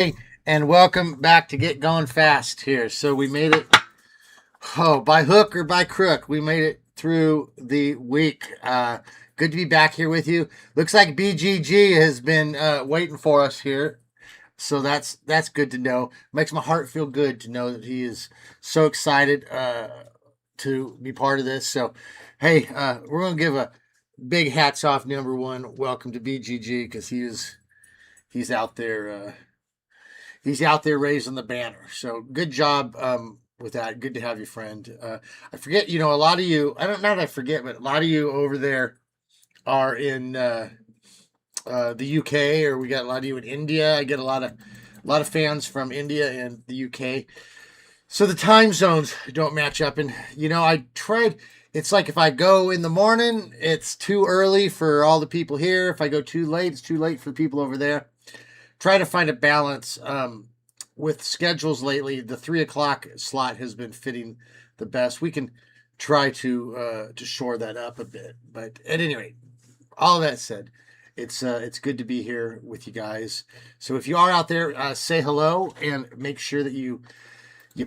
Hey, and welcome back to Get Going Fast here. So we made it, by hook or by crook, we made it through the week. Good to be back here with you. Looks like BGG has been waiting for us here. So that's good to know. Makes my heart feel good to know that he is so excited to be part of this. So, hey, we're going to give a big hats off number one welcome to BGG because he's out there. He's out there raising the banner. So good job with that. Good to have you, friend. I forget, a lot of you, I don't know that I forget, but a lot of you over there are in the UK, or we got a lot of you in India. I get a lot of fans from India and the UK. So the time zones don't match up. And, I tried, it's like if I go in the morning, it's too early for all the people here. If I go too late, it's too late for the people over there. Try to find a balance with schedules lately. The 3 o'clock slot has been fitting the best. We can try to shore that up a bit. But at any rate, all that said, it's good to be here with you guys. So if you are out there, say hello and make sure that you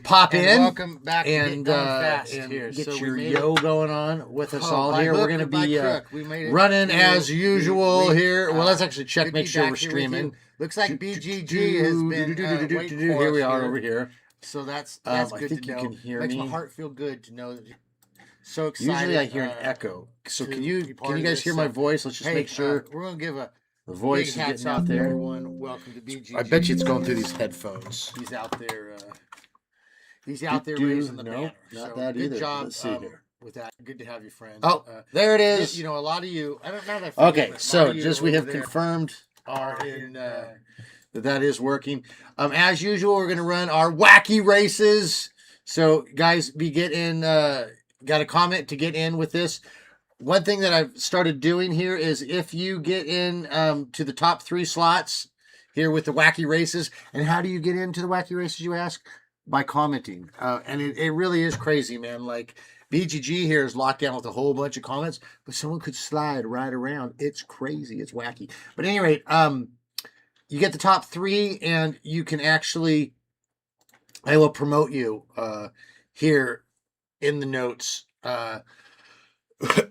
pop in. Welcome back and, to Get Going Fast and here. get So your we yo going on with us all here. We're going to be running running as usual here. Well, let's actually check, good make to be sure back we're here with streaming. you. Looks like BGG has been waiting for Here us we are here. over here. So that's I good think to you know. can hear Makes me. my heart feel good to know that you're so excited. Usually I hear an echo. So to can be you part of guys this. hear my voice? Let's just Hey, make sure we're gonna give a the voice is big hats getting off out to there. everyone. Welcome to BGG. I bet you it's going through these headphones. He's out there. He's out there raising the banner. Not so that good either. job. Let's see here. With that, good to have you, friend. Oh, there it is. A lot of you. I don't know that. I forget, Okay, but a lot so of you just we over have there confirmed are in. that is working. As usual, we're going to run our wacky races. So, guys, be getting got a comment to get in with this. One thing that I've started doing here is if you get in to the top 3 slots here with the wacky races, and how do you get into the wacky races, you ask? By commenting. And it really is crazy, man. Like, BGG here is locked down with a whole bunch of comments, but someone could slide right around. It's crazy. It's wacky. But at any rate, you get the top 3, and you can actually, I will promote you here in the notes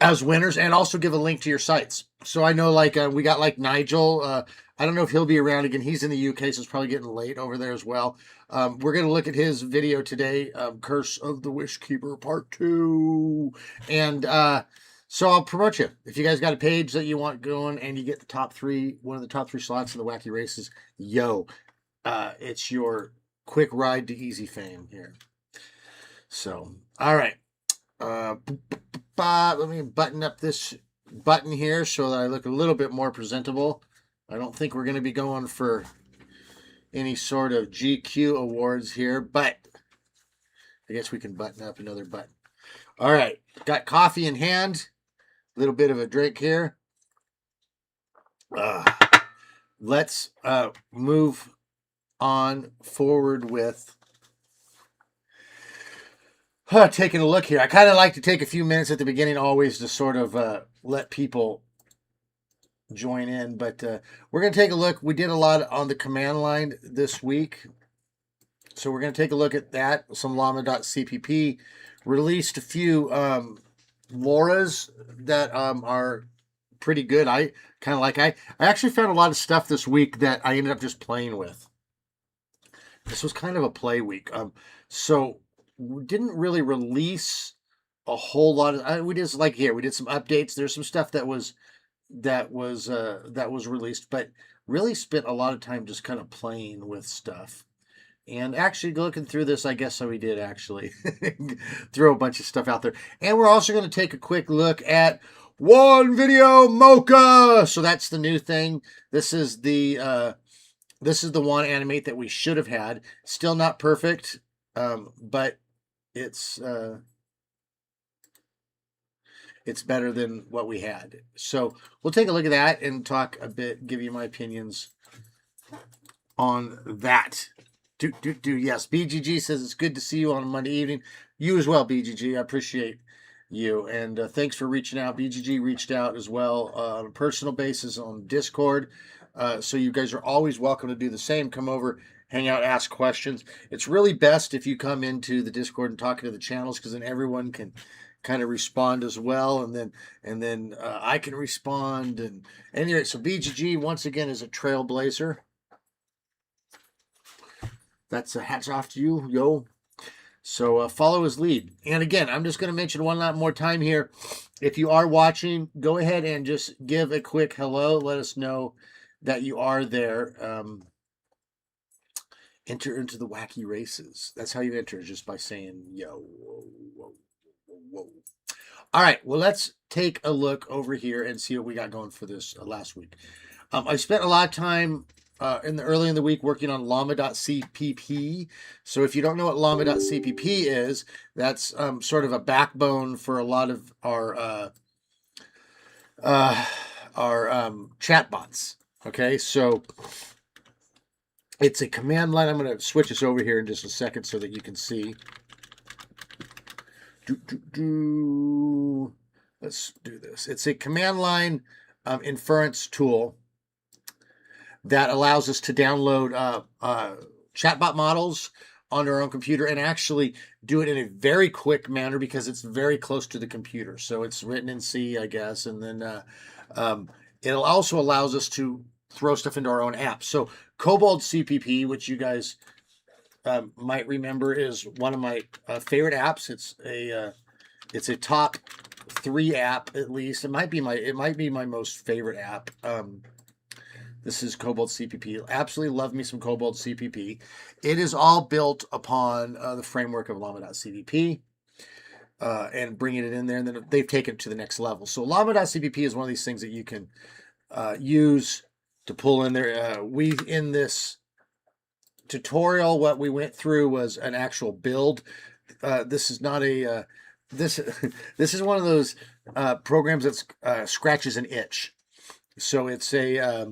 as winners, and also give a link to your sites. So I know, like, we got like Nigel. I don't know if he'll be around again. He's in the UK, so it's probably getting late over there as well. We're going to look at his video today, Curse of the Whiskeeper Part 2. And so I'll promote you. If you guys got a page that you want going and you get the top 3, one of the top 3 slots in the wacky races, it's your quick ride to easy fame here. So, all right. Let me button up this button here so that I look a little bit more presentable. I don't think we're going to be going for any sort of GQ awards here, but I guess we can button up another button. All right. Got coffee in hand. A little bit of a drink here. Let's move on forward with taking a look here. I kind of like to take a few minutes at the beginning always to sort of let people join in, but we're going to take a look. We did a lot on the command line this week, so we're going to take a look at that. Some Llama.cpp released a few LoRa's that are pretty good. I kind of like. I actually found a lot of stuff this week that I ended up just playing with. This was kind of a play week. So we didn't really release a whole lot of. We just like here. We did some updates. There's some stuff that was released, but really spent a lot of time just kind of playing with stuff. And actually looking through this, I guess so we did actually throw a bunch of stuff out there. And we're also going to take a quick look at One Video Mocha. So that's the new thing. This is the one animate that we should have had. Still not perfect, but it's better than what we had. So we'll take a look at that and talk a bit, give you my opinions on that. Yes, BGG says it's good to see you on a Monday evening. You as well, BGG. I appreciate you. And thanks for reaching out. BGG reached out as well on a personal basis on Discord. So you guys are always welcome to do the same. Come over, hang out, ask questions. It's really best if you come into the Discord and talk to the channels, because then everyone can kind of respond as well, and then I can respond. And anyway, so BGG once again is a trailblazer. That's a hats off to you, yo. So follow his lead. And again, I'm just going to mention one lot more time here. If you are watching, go ahead and just give a quick hello. Let us know that you are there. Enter into the Wacky Races. That's how you enter, just by saying, yo, whoa, whoa, whoa, whoa. All right, well, let's take a look over here and see what we got going for this last week. I spent a lot of time early in the week working on Llama.cpp. So if you don't know what Llama.cpp is, that's sort of a backbone for a lot of our chatbots. Okay, so it's a command line. I'm going to switch this over here in just a second so that you can see. Let's do this. It's a command line inference tool that allows us to download chatbot models onto our own computer and actually do it in a very quick manner, because it's very close to the computer. So it's written in C, I guess, and then it also allows us to throw stuff into our own app. So Llama.cpp, which you guys might remember, is one of my favorite apps. It's a top 3 app, at least. It might be my most favorite app. This is Llama.cpp. Absolutely love me some Llama.cpp. It is all built upon the framework of Llama.cpp and bringing it in there, and then they've taken it to the next level. So Llama.cpp is one of these things that you can use to pull in there. In this tutorial, what we went through was an actual build. This is not a this is one of those programs that scratches an itch. So it's a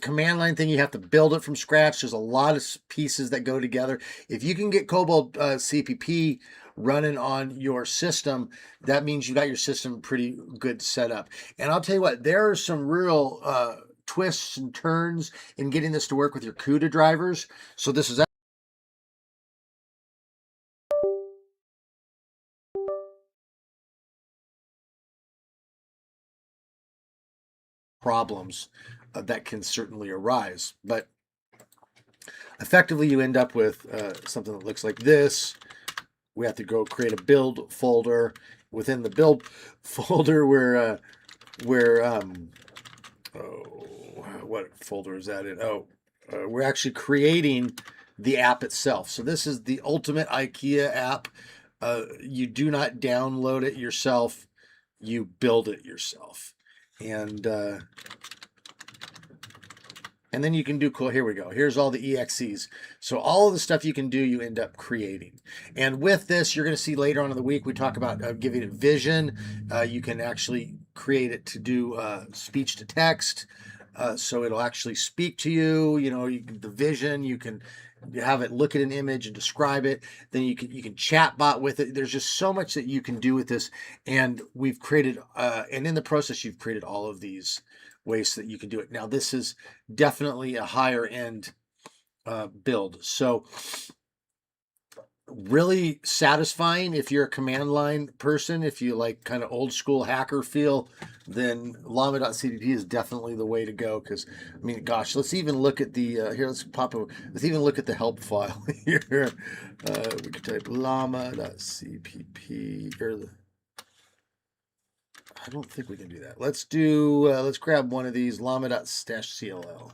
command line thing. You have to build it from scratch. There's a lot of pieces that go together. If you can get Llama.cpp running on your system, that means you got your system pretty good set up. And I'll tell you what, there are some real twists and turns in getting this to work with your CUDA drivers. So this is problems that can certainly arise, but effectively you end up with something that looks like this. We have to go create a build folder. Within the build folder, what folder is that in? We're actually creating the app itself. So this is the ultimate IKEA app. You do not download it yourself, you build it yourself. And then you can do cool. Here we go. Here's all the EXEs. So all of the stuff you can do, you end up creating. And with this, you're going to see later on in the week, we talk about giving it vision. You can actually create it to do speech to text. So it'll actually speak to you. You know, the vision, you can have it look at an image and describe it. Then you can chat bot with it. There's just so much that you can do with this. And we've created, and in the process, you've created all of these ways that you can do it. Now, this is definitely a higher end build. So really satisfying if you're a command line person. If you like kind of old school hacker feel, then Llama.cpp is definitely the way to go. Because I mean, gosh, let's even look at the let's even look at the help file here. We could type Llama.cpp, or I don't think we can do that. Let's grab one of these, Llama.cll.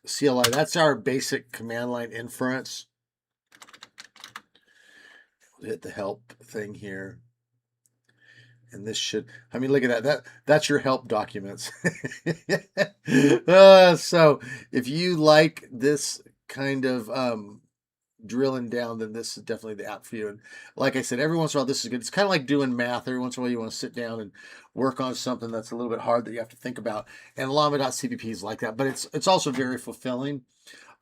CLI, that's our basic command line inference. We'll hit the help thing here. And this should, I mean, look at that. That's your help documents. So if you like this kind of drilling down, then this is definitely the app for you. And like I said, every once in a while, this is good. It's kind of like doing math. Every once in a while, you want to sit down and work on something that's a little bit hard that you have to think about. And Llama.cpp is like that, but it's also very fulfilling.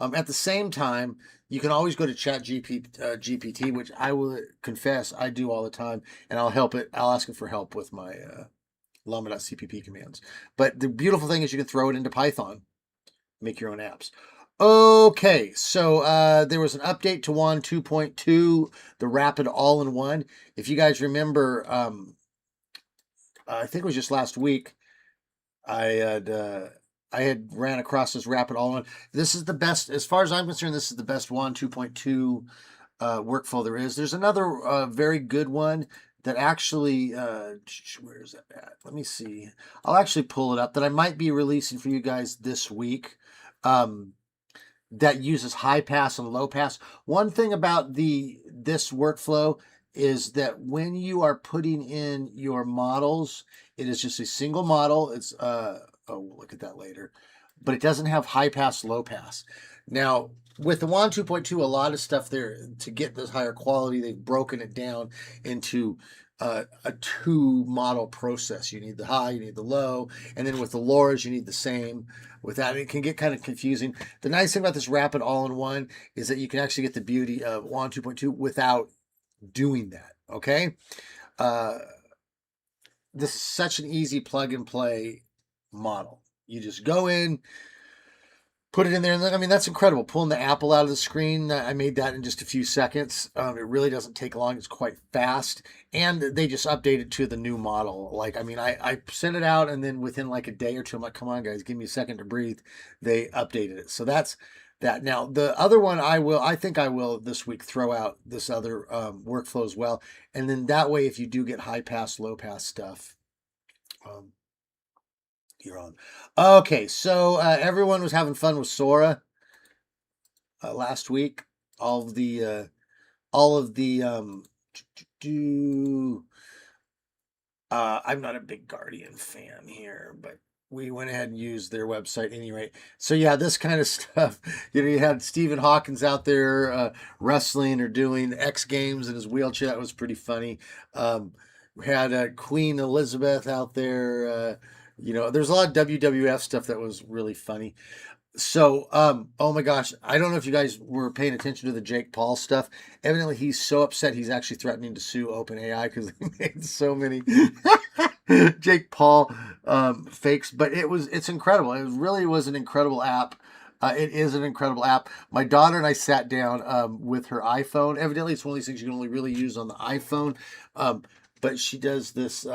At the same time, you can always go to GPT, which I will confess I do all the time, and I'll ask it for help with my Llama.cpp commands. But the beautiful thing is you can throw it into Python, make your own apps. Okay, so there was an update to WAN 2.2, the rapid all-in-one. If you guys remember, I think it was just last week, I had ran across this rapid all-in-one. This is the best, as far as I'm concerned, this is the best WAN 2.2 workflow there is. There's another very good one that actually, where is that at? Let me see. I'll actually pull it up that I might be releasing for you guys this week. That uses high pass and low pass. One thing about this workflow is that when you are putting in your models, it is just a single model. It's oh, we'll look at that later, but it doesn't have high pass, low pass. Now, with the WAN 2.2, a lot of stuff there to get this higher quality, they've broken it down into a 2-model process. You need the high, you need the low, and then with the LoRa's, you need the same. With that, it can get kind of confusing. The nice thing about this rapid all-in-one is that you can actually get the beauty of WAN 2.2 without doing that, okay? This is such an easy plug-and-play model. You just go in, put it in there, and I mean, that's incredible. Pulling the apple out of the screen, I made that in just a few seconds. It really doesn't take long. It's quite fast. And they just updated to the new model. Like, I mean, I sent it out, and then within like a day or two, I'm like, come on, guys, give me a second to breathe. They updated it. So that's that. Now, the other one I think I will this week throw out this other workflow as well. And then that way, if you do get high pass, low pass stuff, you're on. Okay, so everyone was having fun with Sora last week. All of the I'm not a big Guardian fan here, but we went ahead and used their website anyway. So yeah, this kind of stuff. You had Stephen Hawkins out there wrestling or doing X Games in his wheelchair. That was pretty funny. We had Queen Elizabeth out there. There's a lot of WWF stuff that was really funny. So, oh my gosh, I don't know if you guys were paying attention to the Jake Paul stuff. Evidently, he's so upset he's actually threatening to sue OpenAI because they made so many Jake Paul fakes. But it's incredible. It really was an incredible app. It is an incredible app. My daughter and I sat down with her iPhone. Evidently, it's one of these things you can only really use on the iPhone. But she does this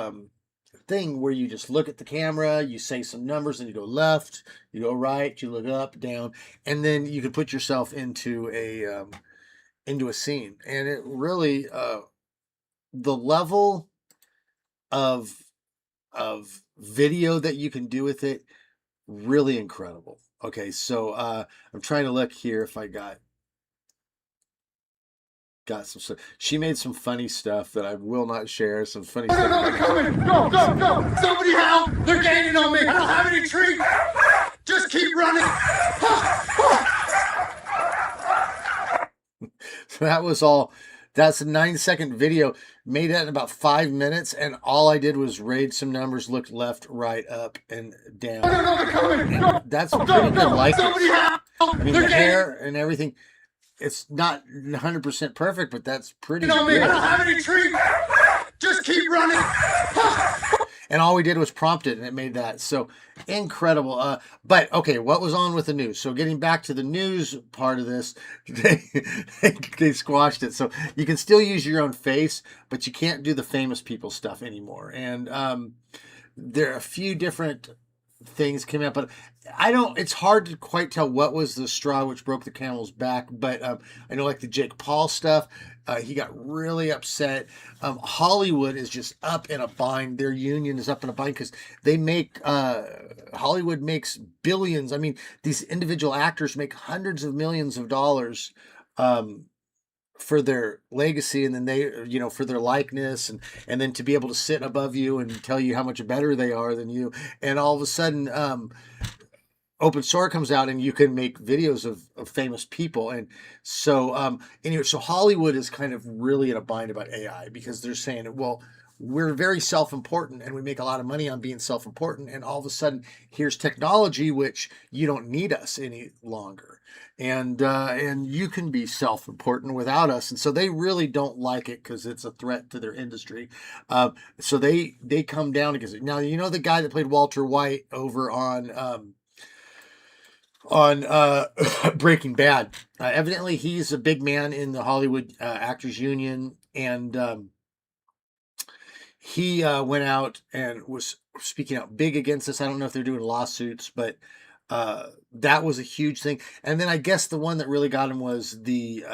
thing where you just look at the camera, you say some numbers, and you go left, you go right, you look up, down, and then you can put yourself into a scene. And it really the level of video that you can do with it, really incredible. Okay, so I'm trying to look here if I got some stuff. She made some funny stuff that I will not share. Some funny stuff. No, they're coming! Go, go, go! Somebody help! They're gaining on me! I don't have any trees! Just keep running! So that was all. That's a 9-second video. Made that in about 5 minutes, and all I did was raid some numbers, looked left, right, up, and down. No, they're coming! Go, that's pretty good. Like somebody help! I mean, the hair and everything. It's not 100% perfect, but that's pretty good. I don't have any trees. Just keep running. And all we did was prompt it, and it made that. So incredible. But okay, what was on with the news? So getting back to the news part of this, they squashed it. So you can still use your own face, but you can't do the famous people stuff anymore. And there are a few different things came up, but it's hard to quite tell what was the straw which broke the camel's back. But I know, like the Jake Paul stuff, he got really upset. Hollywood is just up in a bind. Their union is up in a bind because they make Hollywood makes billions. I mean, these individual actors make hundreds of millions of dollars for their legacy, and then they, for their likeness, and then to be able to sit above you and tell you how much better they are than you. And all of a sudden, open source comes out and you can make videos of famous people. And so, anyway, so Hollywood is kind of really in a bind about AI because they're saying, well, we're very self-important and we make a lot of money on being self-important. And all of a sudden, here's technology which you don't need us any longer, and you can be self-important without us. And so they really don't like it because it's a threat to their industry. So they come down against it. Now, you know the guy that played Walter White over on Breaking Bad. Evidently, he's a big man in the Hollywood Actors Union, and he went out and was speaking out big against this. I don't know if they're doing lawsuits, but that was a huge thing. And then I guess the one that really got him was the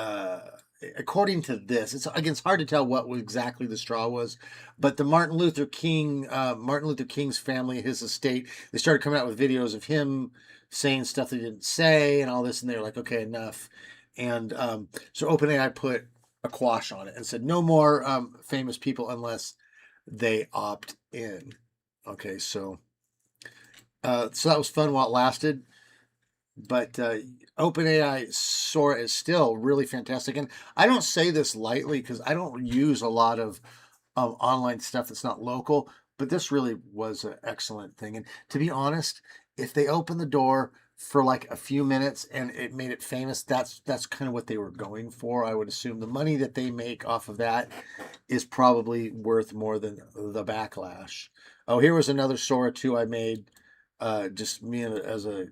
according to this, it's hard to tell what exactly the straw was, but the Martin Luther King's family, his estate, they started coming out with videos of him saying stuff they didn't say and all this, and they're like, okay, enough. And so OpenAI put a quash on it and said no more famous people unless they opt in. Okay, so that was fun while it lasted. But OpenAI Sora is still really fantastic. And I don't say this lightly because I don't use a lot of online stuff that's not local. But this really was an excellent thing. And to be honest, if they opened the door for like a few minutes and it made it famous, that's kind of what they were going for. I would assume the money that they make off of that is probably worth more than the backlash. Oh, here was another Sora 2 I made. Just me as a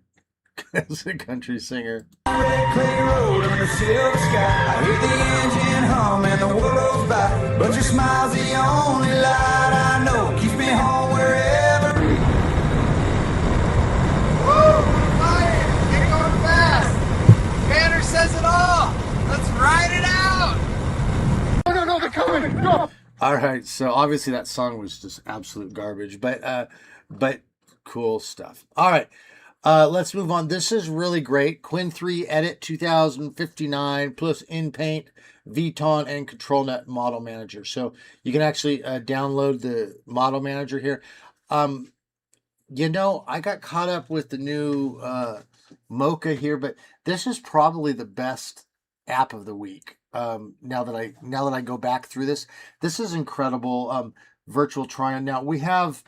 country singer. Red clay road on the silver sky. I hear the engine hum and the world goes by. But your smile's the only light I know. Keeps me home wherever. Woo! Fire! Get going fast! Banner says it all! Let's ride it out! No, they're coming. Go. All right, so obviously that song was just absolute garbage, but cool stuff. All right. Let's move on. This is really great. Qwen 3 Edit 2059 plus InPaint, VTON, and ControlNet Model Manager. So you can actually download the Model Manager here. You know, I got caught up with the new Mocha here, but this is probably the best app of the week. Now that I go back through this is incredible. Virtual try-on. Now we have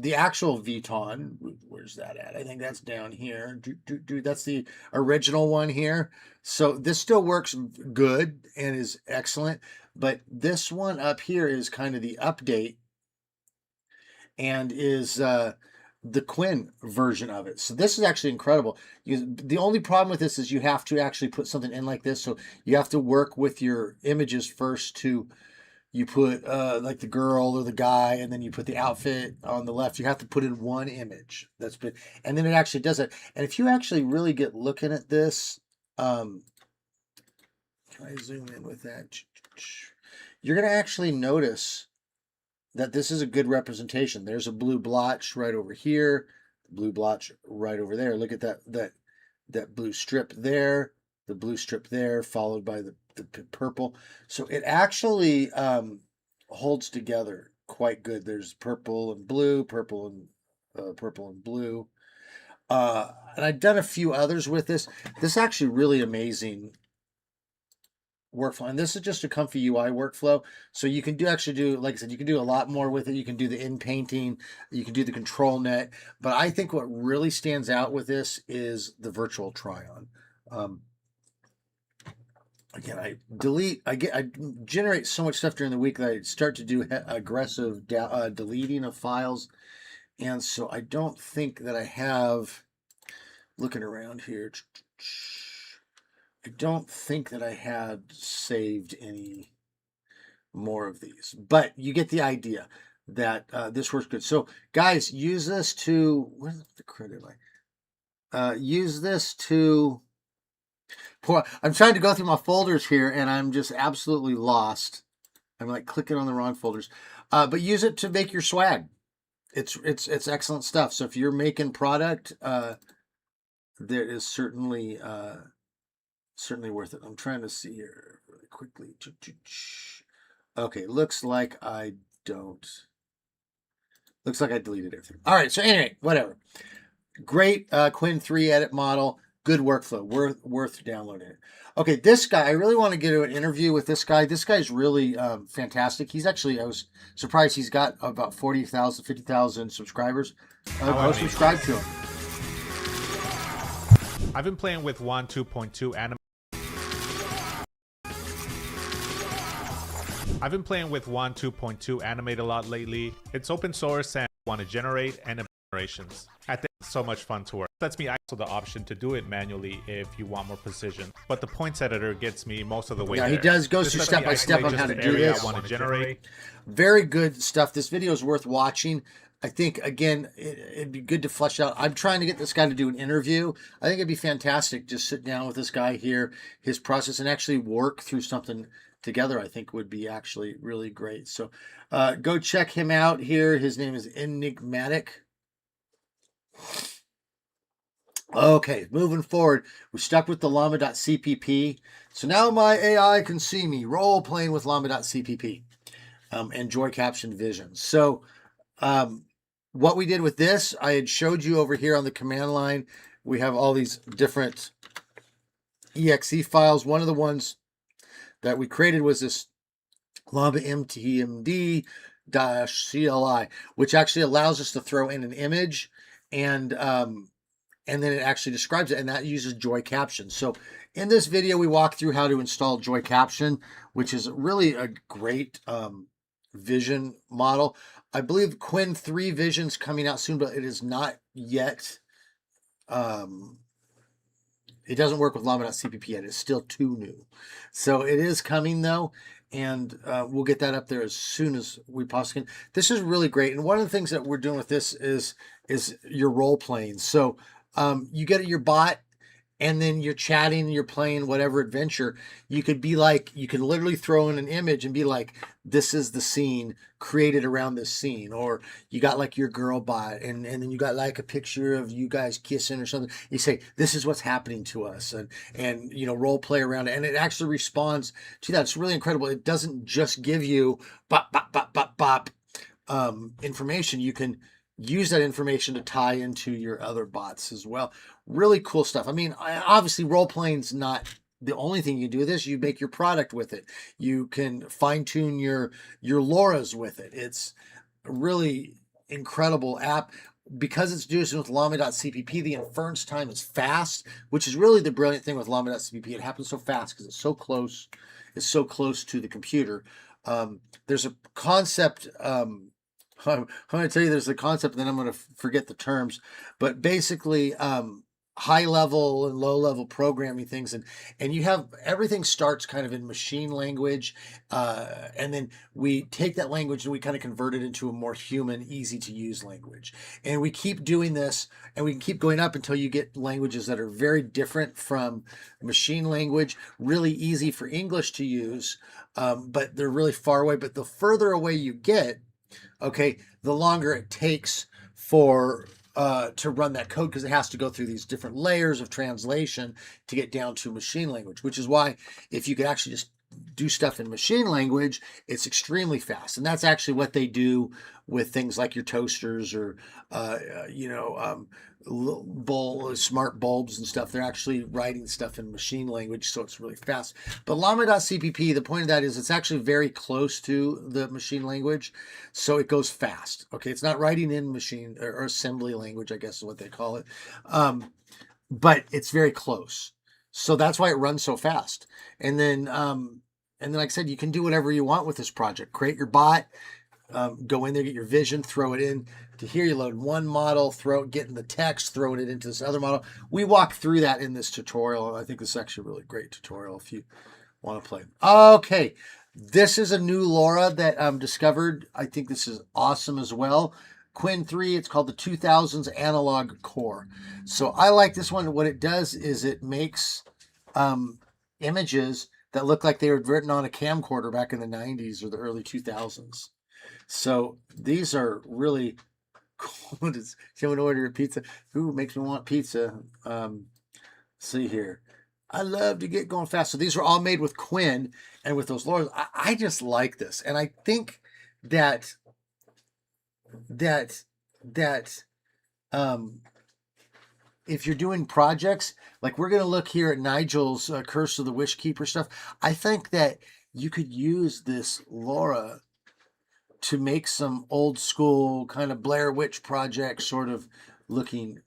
the actual VTON, where's that at? I think that's down here. That's the original one here. So this still works good and is excellent. But this one up here is kind of the update and is the Qwen version of it. So this is actually incredible. The only problem with this is you have to actually put something in like this. So you have to work with your images first to... You put like the girl or the guy, and then you put the outfit on the left. You have to put in one image. And then it actually does it. And if you actually really get looking at this, can I zoom in with that? You're going to actually notice that this is a good representation. There's a blue blotch right over here, blue blotch right over there. Look at that blue strip there, the blue strip there, followed by the purple. So it actually holds together quite good. There's purple and blue, purple and blue. And I've done a few others with this. This is actually really amazing workflow. And this is just a comfy UI workflow. So you can actually do, like I said, you can do a lot more with it. You can do the in-painting, you can do the control net. But I think what really stands out with this is the virtual try-on. Again, I generate so much stuff during the week that I start to do aggressive deleting of files. And so I don't think that I have, looking around here, I don't think that I had saved any more of these. But you get the idea that this works good. So guys, use this to, where's the credit line? Use this to... I'm trying to go through my folders here, and I'm just absolutely lost. I'm like clicking on the wrong folders. But use it to make your swag. It's excellent stuff. So if you're making product, there is certainly worth it. I'm trying to see here really quickly. Okay, looks like I deleted everything. All right, so anyway, whatever. Great Qwen 3 edit model. Good workflow, worth downloading it. Okay, this guy, I really want to get an interview with this guy. This guy's really fantastic. He's actually, I was surprised he's got about 40,000, 50,000 subscribers. Go subscribe to him. I've been playing with 1.2.2 anime. I've been playing with 1.2.2 Animate a lot lately. It's open source and I want to generate animations. I think it's so much fun to work. Lets me also the option to do it manually if you want more precision. But the points editor gets me most of the way Yeah, there. he does, goes through step by step on how to do this. I want to generate. Very good stuff. This video is worth watching. I think, again, it'd be good to flesh out. I'm trying to get this guy to do an interview. I think it'd be fantastic. Just sit down with this guy here, his process, and actually work through something together. I think would be actually really great. So go check him out here. His name is Enigmatic. Okay, moving forward, we're stuck with the Llama.cpp. So now my AI can see me role playing with Llama.cpp and Joy Caption Vision. So what we did with this, I had showed you over here on the command line. We have all these different exe files. One of the ones that we created was this Llama mtmd-cli, which actually allows us to throw in an image and then it actually describes it, and that uses Joy Caption. So in this video, we walk through how to install Joy Caption, which is really a great vision model. I believe Qwen 3 Vision's coming out soon, but it is not yet. It doesn't work with Llama.cpp yet. It's still too new. So it is coming, though, and we'll get that up there as soon as we possibly can. This is really great, and one of the things that we're doing with this is your role playing. So you get your bot, and then you're chatting, and you're playing whatever adventure. You could be like, you can literally throw in an image and be like, this is the scene created around this scene. Or you got like your girl bot, and then you got like a picture of you guys kissing or something. You say, this is what's happening to us, and you know, role play around it. And it actually responds to that. It's really incredible. It doesn't just give you bop, bop, bop, bop, bop information. You can use that information to tie into your other bots as well. Really cool stuff. I mean, obviously role playing's not the only thing you can do with this. You make your product with it. You can fine tune your LoRa's with it. It's a really incredible app. Because it's doing with Llama.cpp, the inference time is fast, which is really the brilliant thing with Llama.cpp. It happens so fast because it's so close. It's so close to the computer. There's a concept. I'm going to tell you there's a concept, and then I'm going to forget the terms, but basically high level and low level programming things, and you have everything starts kind of in machine language, and then we take that language and we kind of convert it into a more human, easy to use language, and we keep doing this, and we can keep going up until you get languages that are very different from machine language, really easy for English to use, but they're really far away. But the further away you get, okay, the longer it takes for to run that code, because it has to go through these different layers of translation to get down to machine language, which is why if you could actually just do stuff in machine language, it's extremely fast. And that's actually what they do with things like your toasters or, smart bulbs and stuff. They're actually writing stuff in machine language, so it's really fast. But Llama.cpp, the point of that is it's actually very close to the machine language, so it goes fast. Okay, it's not writing in machine or assembly language, I guess is what they call it, but it's very close. So that's why it runs so fast. And then, like I said, you can do whatever you want with this project. Create your bot, go in there, get your vision, throw it in to here. You load one model, get in the text, throw it into this other model. We walk through that in this tutorial. I think this is actually a really great tutorial if you want to play. Okay, this is a new LoRa that discovered. I think this is awesome as well. Qwen 3, it's called the 2000s Analog Core. So I like this one. What it does is it makes images that look like they were written on a camcorder back in the 90s or the early 2000s. So these are really cool. Does someone order a pizza? Who makes me want pizza? See here. I love to get going fast. So these were all made with Qwen and with those LoRa's. I just like this. And I think that if you're doing projects, like we're going to look here at Nigel's Curse of the Wishkeeper stuff, I think that you could use this Laura to make some old school kind of Blair Witch Project sort of looking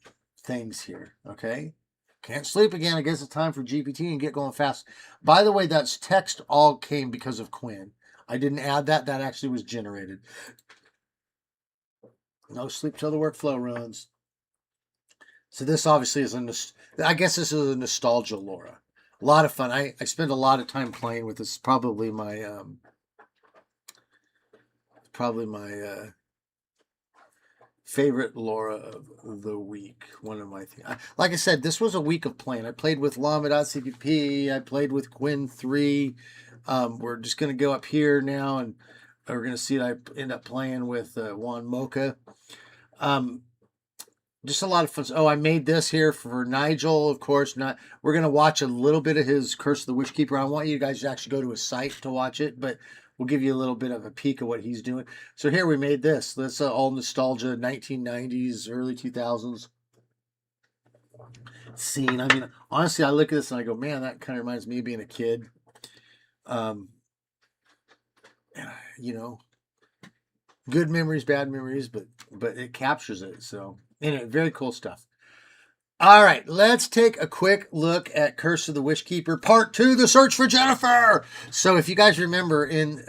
things here. Okay. Can't sleep again. I guess it's time for GPT and get going fast. By the way, that's text all came because of Qwen. I didn't add that. That actually was generated. No sleep till the workflow runs. So this obviously is I guess this is a nostalgia Laura. A lot of fun. I spend a lot of time playing with this. Probably my favorite Laura of the week. One of my things. Like I said, this was a week of playing. I played with Llama.cpp. I played with Qwen 3. We're just going to go up here now, and we're going to see that I end up playing with Juan Mocha. Just a lot of fun. Oh, I made this here for Nigel, of course. We're going to watch a little bit of his Curse of the Wishkeeper. I want you guys to actually go to his site to watch it, but we'll give you a little bit of a peek of what he's doing. So here we made this. That's all nostalgia, 1990s, early 2000s scene. I mean, honestly, I look at this and I go, man, that kind of reminds me of being a kid. You know, good memories, bad memories, but it captures it. So anyway, very cool stuff. All right, let's take a quick look at Curse of the Wishkeeper Part 2, The Search for Jennifer. So if you guys remember in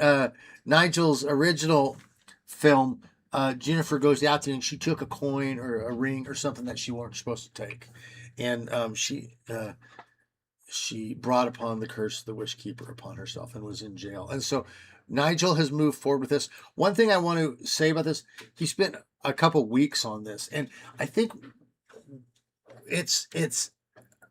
Nigel's original film, Jennifer goes out there and she took a coin or a ring or something that she weren't supposed to take. And she brought upon the Curse of the Wishkeeper upon herself and was in jail. And so Nigel has moved forward with this. One thing I want to say about this, he spent a couple weeks on this. And I think it's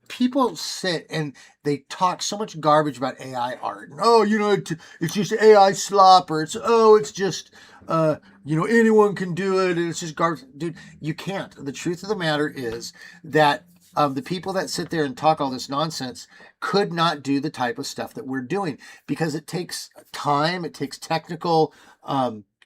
people sit and they talk so much garbage about AI art. And, oh, you know, it's just AI slop, or it's just, anyone can do it. And it's just garbage. Dude, you can't. The truth of the matter is that the people that sit there and talk all this nonsense could not do the type of stuff that we're doing, because it takes time, it takes technical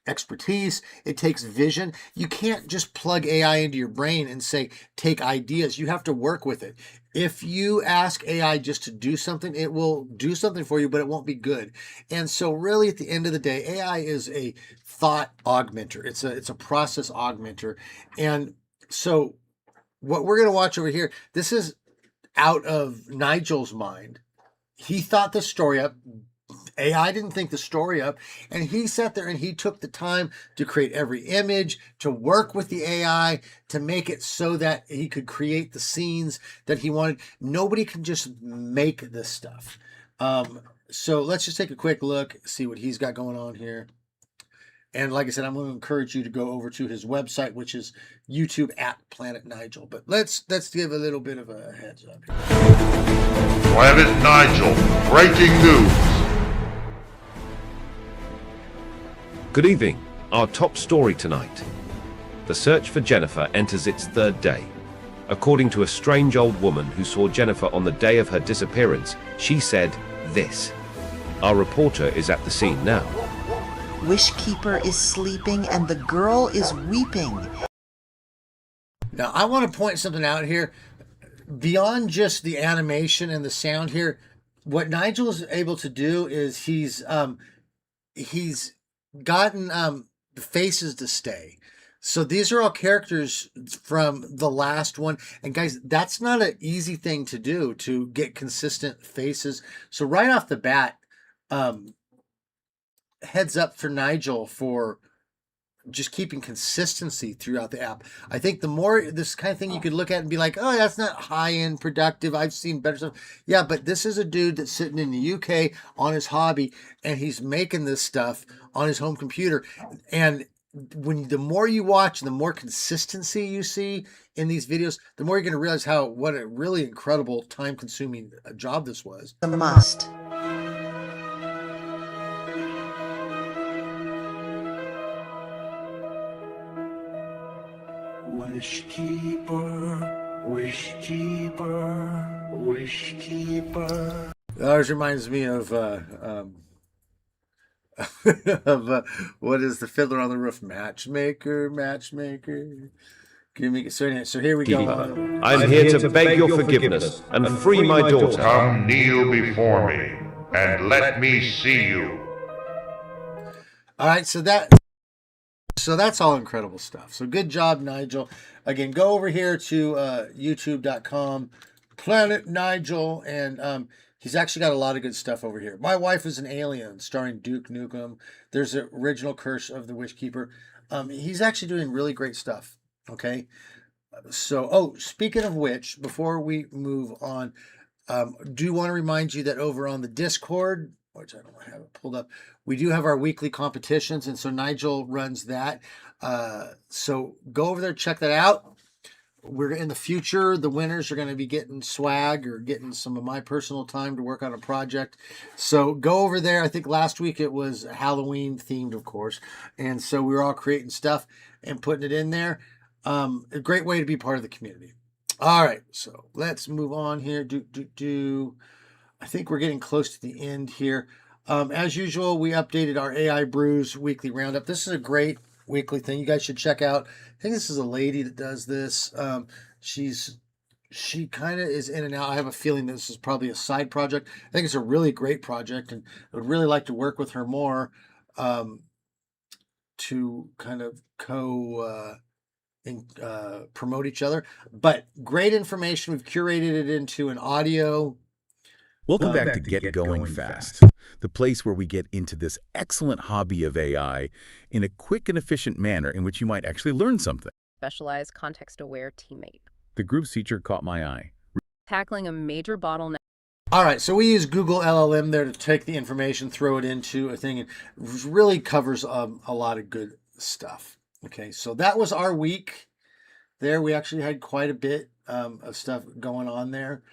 expertise, it takes vision. You can't just plug AI into your brain and say, take ideas. You have to work with it. If you ask AI just to do something, it will do something for you, but it won't be good. And so really at the end of the day, AI is a thought augmenter. It's a process augmenter. And so what we're going to watch over here, this is out of Nigel's mind. He thought the story up. AI didn't think the story up, and he sat there and he took the time to create every image, to work with the AI, to make it so that he could create the scenes that he wanted. Nobody can just make this stuff. So let's just take a quick look, see what he's got going on here. And like I said, I'm going to encourage you to go over to his website, which is YouTube at Planet Nigel. But let's give a little bit of a heads up here. Planet Nigel, breaking news. Good evening. Our top story tonight. The search for Jennifer enters its third day. According to a strange old woman who saw Jennifer on the day of her disappearance, she said this. Our reporter is at the scene now. Wishkeeper is sleeping and the girl is weeping. Now, I want to point something out here. Beyond just the animation and the sound here, what Nigel is able to do is he's gotten the faces to stay. So these are all characters from the last one. And guys, that's not an easy thing to do, to get consistent faces. So right off the bat, heads up for Nigel for just keeping consistency throughout the app. I think the more this kind of thing you could look at and be like, oh, that's not high-end productive. I've seen better stuff. Yeah, but this is a dude that's sitting in the UK on his hobby, and he's making this stuff on his home computer. And the more you watch, the more consistency you see in these videos, the more you're going to realize what a really incredible time-consuming job this was. A must. Wishkeeper, Wishkeeper, Wishkeeper. That always reminds me of what is the Fiddler on the Roof? Matchmaker, matchmaker. Give me so here we go. I'm here to beg your forgiveness and free my daughter. Come kneel before me and let me see you. All right, so that's all incredible stuff. So good job, Nigel. Again, go over here to youtube.com, Planet Nigel, and he's actually got a lot of good stuff over here. My Wife is an Alien, starring Duke Nukem. There's the original Curse of the Whiskeeper. He's actually doing really great stuff. Okay. So, speaking of which, before we move on, do want to remind you that over on the Discord, which I don't have it pulled up, we do have our weekly competitions, and so Nigel runs that. So go over there, check that out. We're in the future, the winners are going to be getting swag or getting some of my personal time to work on a project. So go over there. I think last week it was Halloween themed, of course. And so we were all creating stuff and putting it in there. A great way to be part of the community. All right, so let's move on here. I think we're getting close to the end here. As usual, we updated our AI Brews weekly roundup. This is a great weekly thing you guys should check out. I think this is a lady that does this. She kind of is in and out. I have a feeling this is probably a side project. I think it's a really great project, and I would really like to work with her more to kind of promote each other. But great information. We've curated it into an audio. Welcome back to Get Going Fast, the place where we get into this excellent hobby of AI in a quick and efficient manner in which you might actually learn something. Specialized, context-aware teammate. The group's feature caught my eye. Tackling a major bottleneck. All right, so we use Google LLM there to take the information, throw it into a thing, and really covers a lot of good stuff. Okay, so that was our week there. We actually had quite a bit of stuff going on there.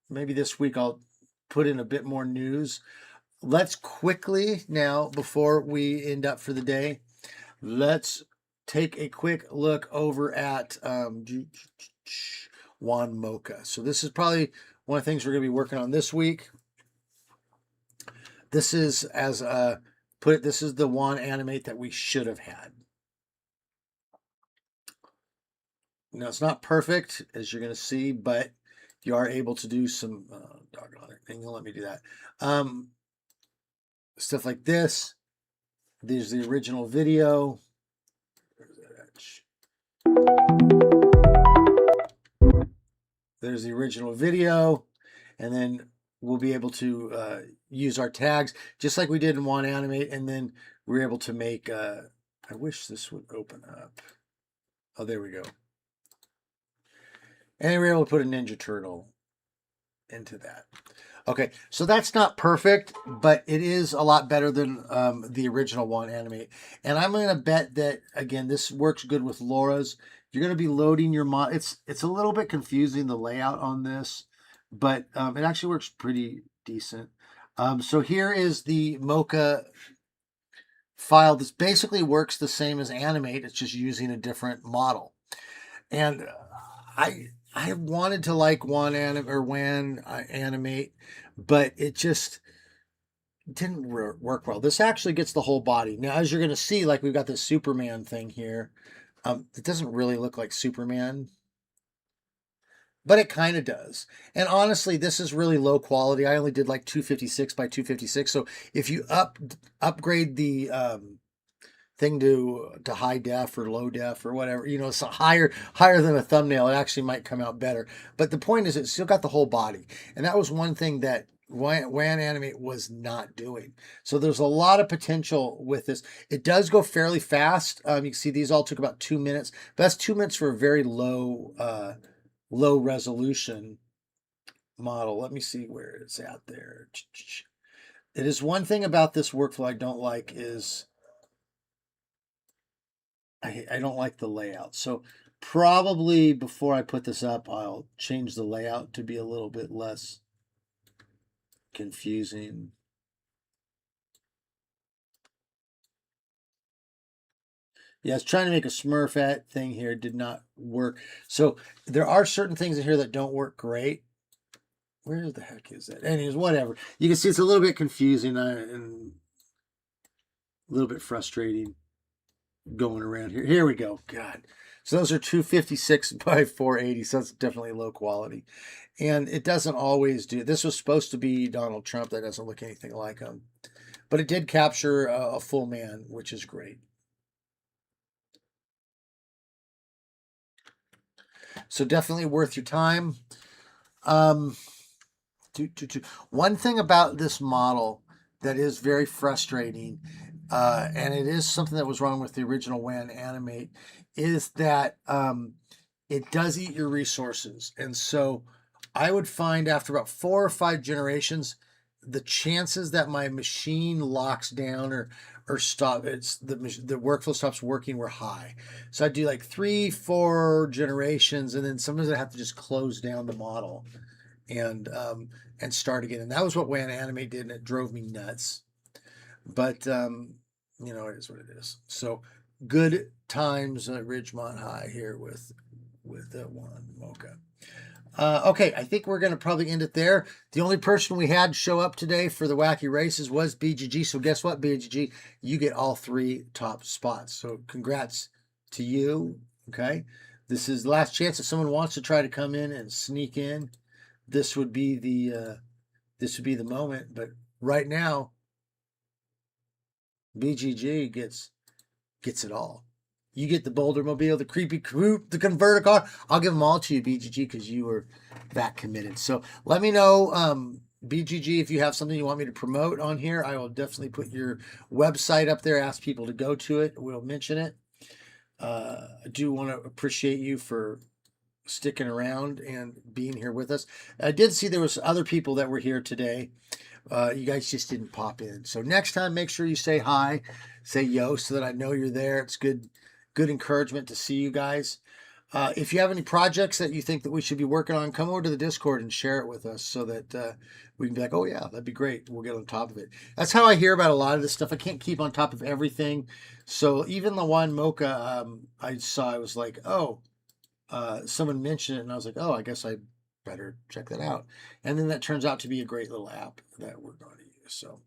Maybe this week I'll put in a bit more news. Let's quickly now, before we end up for the day, let's take a quick look over at Juan Mocha. So this is probably one of the things we're going to be working on this week. This is, this is the Juan Animate that we should have had. Now, it's not perfect, as you're going to see, but you are able to do some doggone it, and you'll let me do that. Stuff like this. There's the original video. There's the original video, and then we'll be able to use our tags just like we did in Juan Animate, and then we're able to make. I wish this would open up. Oh, there we go. And we're able to put a Ninja Turtle into that. Okay, so that's not perfect, but it is a lot better than the original Juan Animate. And I'm going to bet that, again, this works good with LoRa's. You're going to be loading your mod. It's a little bit confusing, the layout on this, but it actually works pretty decent. So here is the Mocha file. This basically works the same as Animate. It's just using a different model. And I wanted to like Juan Animate, but it just didn't work well. This actually gets the whole body. Now, as you're going to see, like we've got this Superman thing here. It doesn't really look like Superman, but it kind of does. And honestly, this is really low quality. I only did like 256 by 256. So if you upgrade the thing to high def or low def or whatever, you know, it's higher than a thumbnail, it actually might come out better. But the point is, it's still got the whole body, and that was one thing that Juan Animate was not doing. So there's a lot of potential with this. It does go fairly fast. You can see these all took about 2 minutes, but that's 2 minutes for a very low resolution model. Let me see where it's at there. It is one thing about this workflow I don't like is I don't like the layout. So probably before I put this up, I'll change the layout to be a little bit less confusing. Yeah, I was trying to make a Smurfette thing here. Did not work. So there are certain things in here that don't work great. Where the heck is that? Anyways, whatever. You can see it's a little bit confusing and a little bit frustrating going around here. Here we go. God. So those are 256 by 480. So that's definitely low quality. And it doesn't always do. This was supposed to be Donald Trump. That doesn't look anything like him. But it did capture a full man, which is great. So definitely worth your time. One thing about this model that is very frustrating, and it is something that was wrong with the original WAN Animate, is that it does eat your resources. And so I would find after about 4 or 5 generations, the chances that my machine locks down or stop, the workflow stops working were high. So I'd do like 3-4 generations, and then sometimes I have to just close down the model and start again. And that was what WAN Animate did, and it drove me nuts. But you know, it is what it is. So good times at Ridgemont High here with Juan Mocha. Okay, I think we're going to probably end it there. The only person we had show up today for the Wacky Races was BGG. So guess what, BGG? You get all 3 top spots. So congrats to you. Okay, this is the last chance if someone wants to try to come in and sneak in. This would be the moment. But right now, BGG gets it all. You get the Boulder Mobile, the Creepy Coupe, the Converter car. I'll give them all to you, BGG, because you were that committed. So let me know, BGG, if you have something you want me to promote on here. I will definitely put your website up there, ask people to go to it. We'll mention it. I do want to appreciate you for sticking around and being here with us. I did see there was other people that were here today. You guys just didn't pop in. So next time, make sure you say hi, say yo, so that I know you're there. It's good encouragement to see you guys. If you have any projects that you think that we should be working on, come over to the Discord and share it with us so that we can be like, oh yeah, that'd be great. We'll get on top of it. That's how I hear about a lot of this stuff. I can't keep on top of everything. So even the one Mocha I saw, I was like, oh, someone mentioned it, and I was like, oh, I guess I better check that out. And then that turns out to be a great little app that we're going to use. So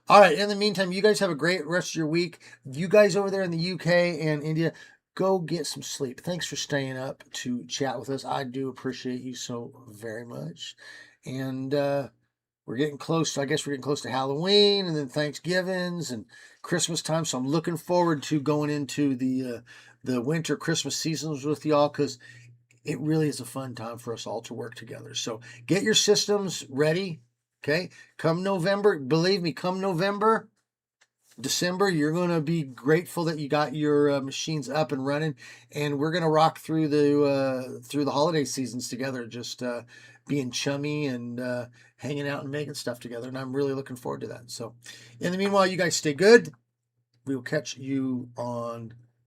all right, in the meantime, you guys have a great rest of your week. You guys over there in the UK and India, go get some sleep. Thanks for staying up to chat with us. I do appreciate you so very much. And we're getting close. I guess we're getting close to Halloween and then Thanksgivings and Christmas time. So I'm looking forward to going into the winter Christmas seasons with y'all, because it really is a fun time for us all to work together. So get your systems ready. Okay, come November, believe me, come November, December, you're going to be grateful that you got your machines up and running, and we're going to rock through the holiday seasons together, just being chummy and hanging out and making stuff together, and I'm really looking forward to that. So in the meanwhile, you guys stay good. We will catch you on